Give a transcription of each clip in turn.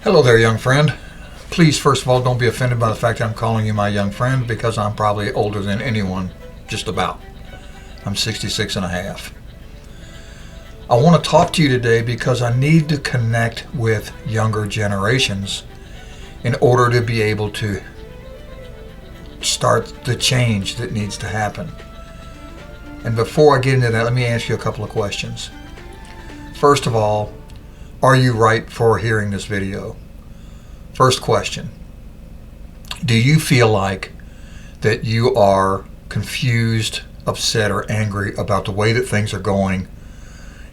Hello there, young friend. Please, first of all, don't be offended by the fact that I'm calling you my young friend, because I'm probably older than anyone, just about. I'm 66 and a half. I want to talk to you today because I need to connect with younger generations in order to be able to start the change that needs to happen. And before I get into that, let me ask you a couple of questions. First of all, are you right for hearing this video? First question, do you feel like that you are confused, upset, or angry about the way that things are going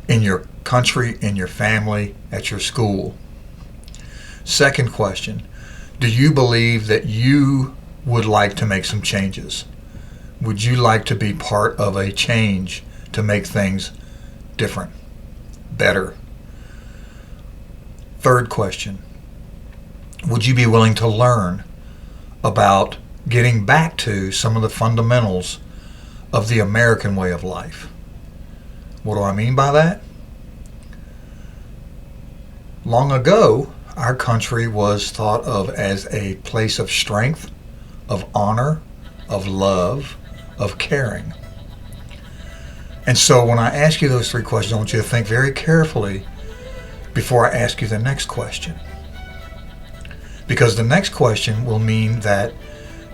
in your country, in your family, at your school? Second question, do you believe that you would like to make some changes? Would you like to be part of a change to make things different, better? Third question, would you be willing to learn about getting back to some of the fundamentals of the American way of life? What do I mean by that? Long ago, our country was thought of as a place of strength, of honor, of love, of caring. And so when I ask you those three questions, I want you to think very carefully before I ask you the next question. Because the next question will mean that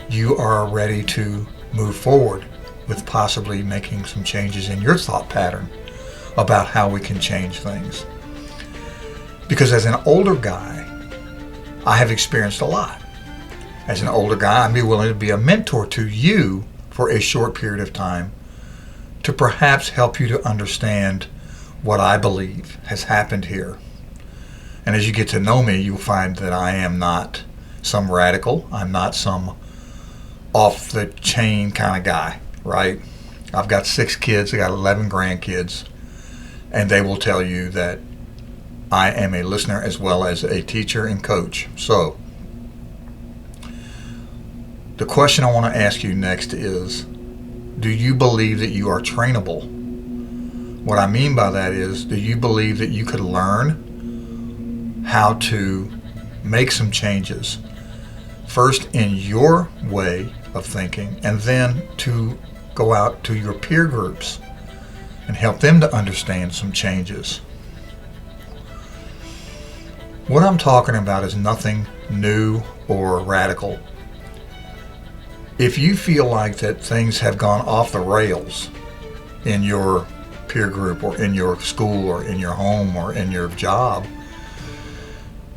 you are ready to move forward with possibly making some changes in your thought pattern about how we can change things. Because as an older guy, I have experienced a lot. As an older guy, I'd be willing to be a mentor to you for a short period of time to perhaps help you to understand what I believe has happened here. And as you get to know me, you'll find that I am not some radical. I'm not some off-the-chain kind of guy, right? I've got 6 kids. I got 11 grandkids. And they will tell you that I am a listener as well as a teacher and coach. So, the question I want to ask you next is, do you believe that you are trainable? What I mean by that is, do you believe that you could learn how to make some changes, first in your way of thinking, and then to go out to your peer groups and help them to understand some changes? What I'm talking about is nothing new or radical. If you feel like that things have gone off the rails in your peer group or in your school or in your home or in your job,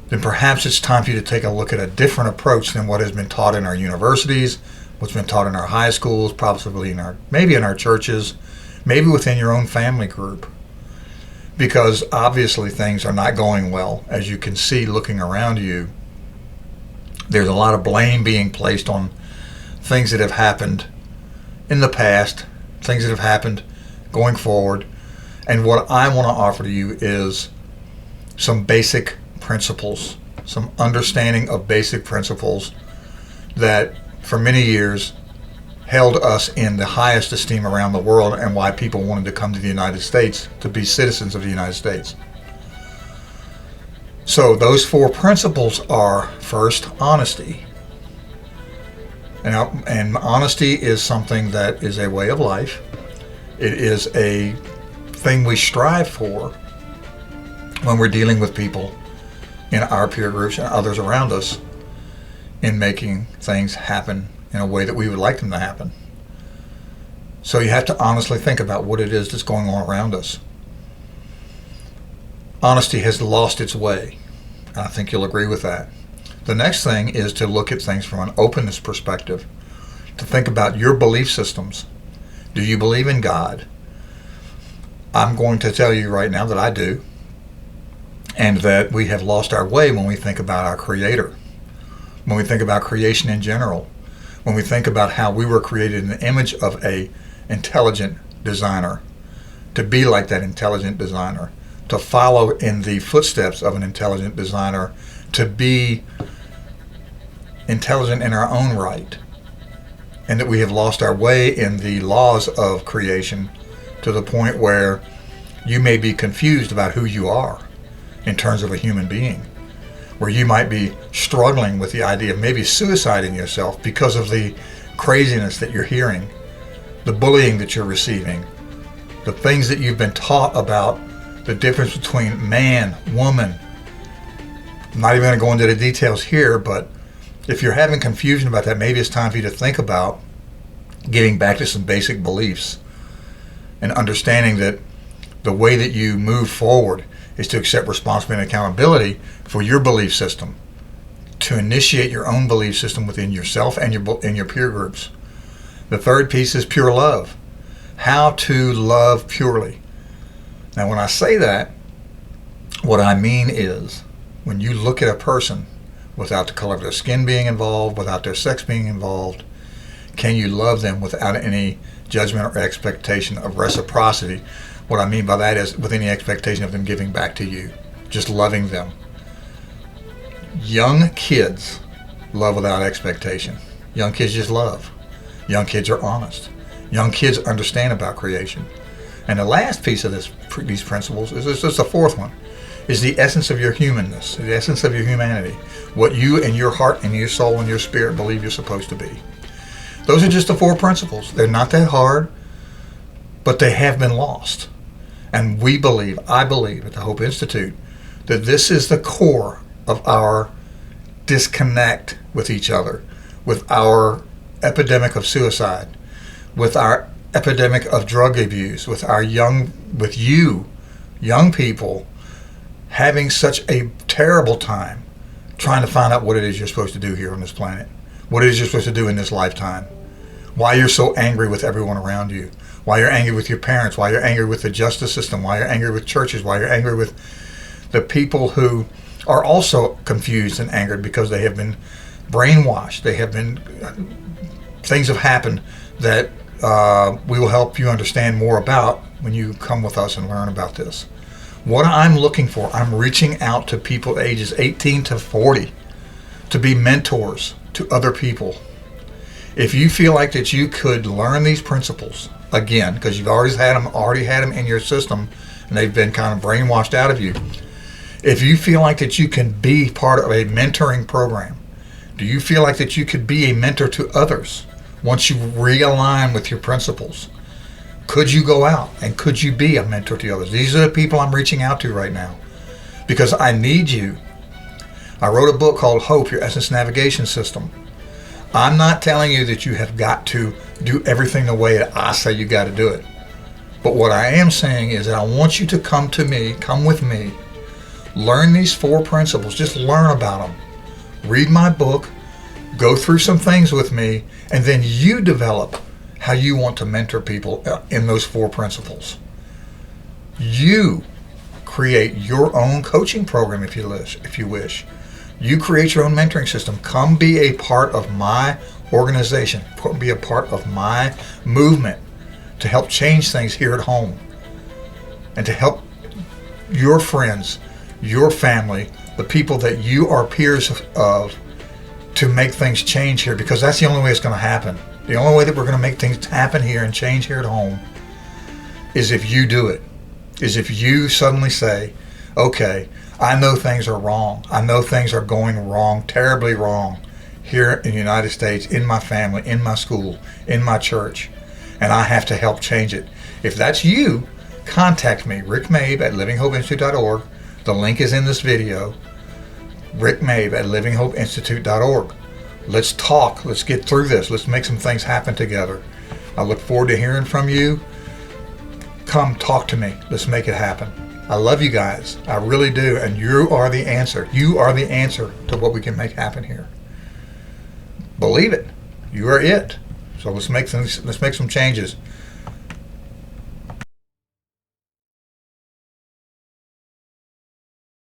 then perhaps it's time for you to take a look at a different approach than what has been taught in our universities, what's been taught in our high schools, possibly maybe in our churches, maybe within your own family group. Because obviously things are not going well. As you can see looking around you, there's a lot of blame being placed on things that have happened in the past, things that have happened going forward. And what I want to offer to you is some basic principles, some understanding of basic principles that for many years held us in the highest esteem around the world, and why people wanted to come to the United States to be citizens of the United States. So those 4 principles are, first, honesty. And honesty is something that is a way of life. It is a thing we strive for when we're dealing with people in our peer groups and others around us in making things happen in a way that we would like them to happen. So you have to honestly think about what it is that's going on around us. Honesty has lost its way. I think you'll agree with that. The next thing is to look at things from an openness perspective, to think about your belief systems. Do you believe in God? I'm going to tell you right now that I do, and that we have lost our way when we think about our Creator, when we think about creation in general, when we think about how we were created in the image of an intelligent designer, to be like that intelligent designer, to follow in the footsteps of an intelligent designer, to be intelligent in our own right, and that we have lost our way in the laws of creation to the point where you may be confused about who you are in terms of a human being. where you might be struggling with the idea of maybe suiciding yourself because of the craziness that you're hearing, the bullying that you're receiving, the things that you've been taught about the difference between man, woman. I'm not even going to go into the details here, but if you're having confusion about that, maybe it's time for you to think about getting back to some basic beliefs and understanding that the way that you move forward is to accept responsibility and accountability for your belief system, to initiate your own belief system within yourself and your peer groups. The third piece is pure love. How to love purely. Now, when I say that, what I mean is when you look at a person without the color of their skin being involved, without their sex being involved, can you love them without any judgment or expectation of reciprocity? What I mean by that is with any expectation of them giving back to you, just loving them. Young kids love without expectation. Young kids just love. Young kids are honest. Young kids understand about creation. And the last piece of these principles is just the fourth one, is the essence of your humanness, the essence of your humanity, what you and your heart and your soul and your spirit believe you're supposed to be. Those are just the four principles. They're not that hard, but they have been lost. And I believe at the Hope Institute, that this is the core of our disconnect with each other, with our epidemic of suicide, with our epidemic of drug abuse, with you, young people, having such a terrible time trying to find out what it is you're supposed to do here on this planet, what it is you're supposed to do in this lifetime, why you're so angry with everyone around you, why you're angry with your parents, why you're angry with the justice system, why you're angry with churches, why you're angry with the people who are also confused and angered because they have been brainwashed. Things have happened that we will help you understand more about when you come with us and learn about this. What I'm looking for, I'm reaching out to people ages 18 to 40 to be mentors to other people. If you feel like that you could learn these principles, again, because you've already had them in your system and they've been kind of brainwashed out of you. If you feel like that you can be part of a mentoring program, do you feel like that you could be a mentor to others once you realign with your principles? Could you go out and could you be a mentor to others? These are the people I'm reaching out to right now because I need you. I wrote a book called Hope, Your Essence Navigation System. I'm not telling you that you have got to do everything the way that I say you got to do it. But what I am saying is that I want you to come with me, learn these four principles, just learn about them. Read my book, go through some things with me, and then you develop how you want to mentor people in those four principles. You create your own coaching program if you wish. You create your own mentoring system. Come be a part of my organization. Be a part of my movement to help change things here at home and to help your friends, your family, the people that you are peers of, to make things change here, because that's the only way it's going to happen. The only way that we're going to make things happen here and change here at home is if you do it, is if you suddenly say, okay, I know things are wrong. I know things are going wrong, terribly wrong, here in the United States, in my family, in my school, in my church, and I have to help change it. If that's you, contact me, Rick Mabe at livinghopeinstitute.org. The link is in this video, Rick Mabe at livinghopeinstitute.org. Let's talk. Let's get through this. Let's make some things happen together. I look forward to hearing from you. Come talk to me. Let's make it happen. I love you guys. I really do. And you are the answer. You are the answer to what we can make happen here. Believe it. You are it. So let's make some changes.